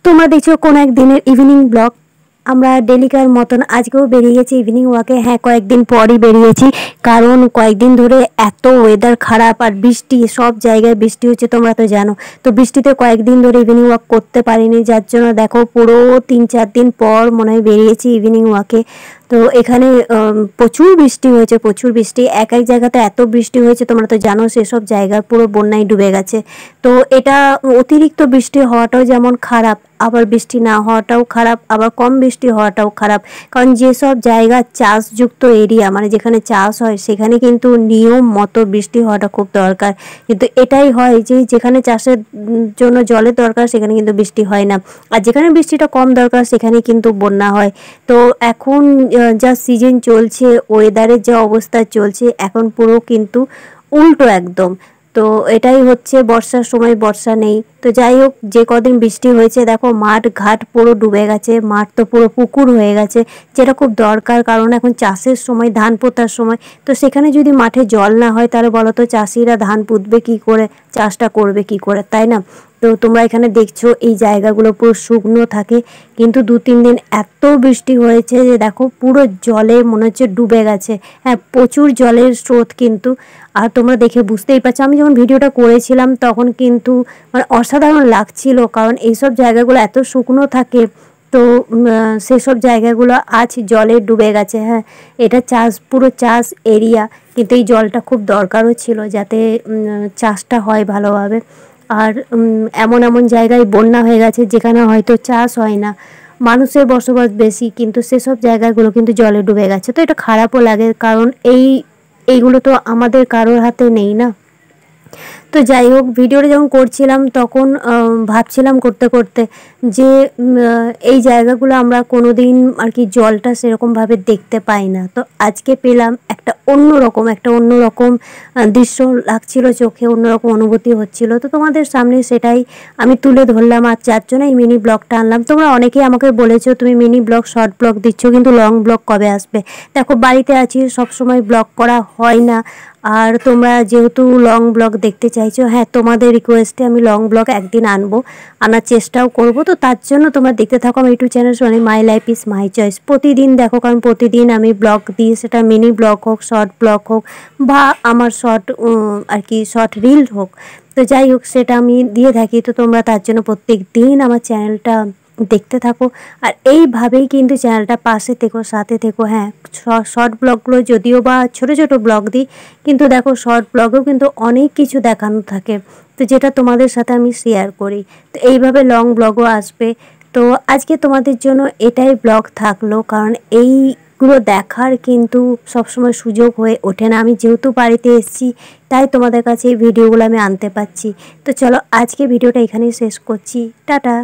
তোমরা দেখছো কোন একদিনের ইভিনিং ব্লগ। আমরা ডেলিকার মতন আজকেও বেরিয়ে গেছি ইভিনিং ওয়াকে। হ্যাঁ, কয়েকদিন পরই বেরিয়েছি, কারণ কয়েকদিন ধরে এত ওয়েদার খারাপ আর বৃষ্টি, সব জায়গায় বৃষ্টি হচ্ছে, তোমরা তো জানো। তো বৃষ্টিতে কয়েকদিন ধরে ইভিনিং ওয়াক করতে পারিনি, যার জন্য দেখো পুরো 3-4 দিন পর মনে হয় বেরিয়েছি ইভিনিং ওয়াকে। তো এখানে প্রচুর বৃষ্টি হয়েছে, প্রচুর বৃষ্টি। এক এক জায়গাতে এত বৃষ্টি হয়েছে, তোমরা তো জানো, সেসব জায়গা পুরো বন্যায় ডুবে গেছে। তো এটা অতিরিক্ত বৃষ্টি হওয়াটাও যেমন খারাপ, আবার বৃষ্টি না হওয়াটাও খারাপ, আবার কম বৃষ্টি হওয়াটাও খারাপ। কারণ যেসব জায়গা চাষযুক্ত এরিয়া, মানে যেখানে চাষ হয়, সেখানে কিন্তু নিয়ম মতো বৃষ্টি হওয়াটা খুব দরকার। কিন্তু এটাই হয় যে যেখানে চাষের জন্য জলের দরকার, সেখানে কিন্তু বৃষ্টি হয় না, আর যেখানে বৃষ্টিটা কম দরকার সেখানে কিন্তু বন্যা হয়। তো এখন যা সিজন চলছে, ওয়েদারের যা অবস্থা চলছে, এখন পুরো কিন্তু উল্টো একদম। তো এটাই হচ্ছে, বর্ষার সময় বর্ষা নেই। তো যাই হোক, যে কদিন বৃষ্টি হয়েছে দেখো মাঠ ঘাট পুরো ডুবে গেছে, মাঠ তো পুরো পুকুর হয়ে গেছে, যেটা খুব দরকার। কারণ এখন চাষের সময়, ধান পোঁতার সময়, তো সেখানে যদি মাঠে জল না হয় তাহলে বলো তো চাষিরা ধান পুঁতবে কী করে, চাষটা করবে কী করে, তাই না? তো তোমরা এখানে দেখছো এই জায়গাগুলো পুরো শুকনো থাকে, কিন্তু 2-3 দিন এত বৃষ্টি হয়েছে যে দেখো পুরো জলে মনে হচ্ছে ডুবে গেছে। হ্যাঁ, প্রচুর জলের স্রোত কিন্তু। আর তোমরা দেখে বুঝতেই পারছো, আমি যখন ভিডিওটা করেছিলাম তখন কিন্তু মানে অসাধারণ লাগছিল, কারণ এইসব জায়গাগুলো এত শুকনো থাকে। তো সেসব জায়গাগুলো আজ জলে ডুবে গেছে। হ্যাঁ, এটা পুরো চাষ এরিয়া, কিন্তু এই জলটা খুব দরকারও ছিল যাতে চাষটা হয় ভালোভাবে। আর এমন এমন জায়গায় বন্যা হয়ে গেছে যেখানে হয়তো চাষ হয় না, মানুষের বসবাস বেশি, কিন্তু সেসব জায়গাগুলো কিন্তু জলে ডুবে গেছে। তো এটা খারাপও লাগে, কারণ এইগুলো তো আমাদের কারোর হাতে নেই না। তো যাই হোক, ভিডিওটা যখন করছিলাম তখন ভাবছিলাম করতে করতে যে এই জায়গাগুলো আমরা কোনো দিন আর কি জলটা সেরকমভাবে দেখতে পাই না। তো আজকে পেলাম, একটা অন্যরকম দৃশ্য লাগছিল চোখে, অন্যরকম অনুভূতি হচ্ছিল। তো তোমাদের সামনে সেটাই আমি তুলে ধরলাম, আর যার জন্য এই মিনি ব্লগটা আনলাম। তোমরা অনেকেই আমাকে বলেছো তুমি মিনি ব্লগ, শর্ট ব্লগ দিচ্ছ, কিন্তু লং ব্লগ কবে আসবে? দেখো বাড়িতে আছি, সবসময় ব্লগ করা হয় না। আর তোমরা যেহেতু লং ব্লগ দেখতে চাইছো, হ্যাঁ, তোমাদের রিকোয়েস্টে আমি লং ব্লগ একদিন আনার চেষ্টাও করব। তো তার জন্য তোমরা দেখতে থাকো আমার ইউটিউব চ্যানেল মানে my life is my choice. প্রতিদিন দেখো, কারণ প্রতিদিন আমি ব্লগ দিই, সেটা মিনি ব্লগ হোক, শর্ট ব্লগ হোক, বা আমার আর কি শর্ট রিল হোক। তো যাই হোক, সেটা আমি দিয়ে থাকি। তো তোমরা তার জন্য প্রত্যেক দিন আমার চ্যানেলটা দেখতে থাকো, আর এইভাবেই কিন্তু চ্যানেলটা পাশে থেকো, সাথে থেকো। হ্যাঁ, শর্ট ব্লগগুলো যদিও বা ছোটো ছোটো ব্লগ দিই, কিন্তু দেখো শর্ট ব্লগেও কিন্তু অনেক কিছু দেখানো থাকে, তো যেটা তোমাদের সাথে আমি শেয়ার করি। তো এইভাবে লং ব্লগও আসবে। তো আজকে তোমাদের জন্য এটাই ব্লগ থাকলো, কারণ এইগুলো দেখার কিন্তু সবসময় সুযোগ হয়ে ওঠে না। আমি যেহেতু বাড়িতে এসেছি, তাই তোমাদের কাছে এই ভিডিওগুলো আমি আনতে পারছি। তো চলো আজকে ভিডিওটা এখানেই শেষ করছি, টাটা।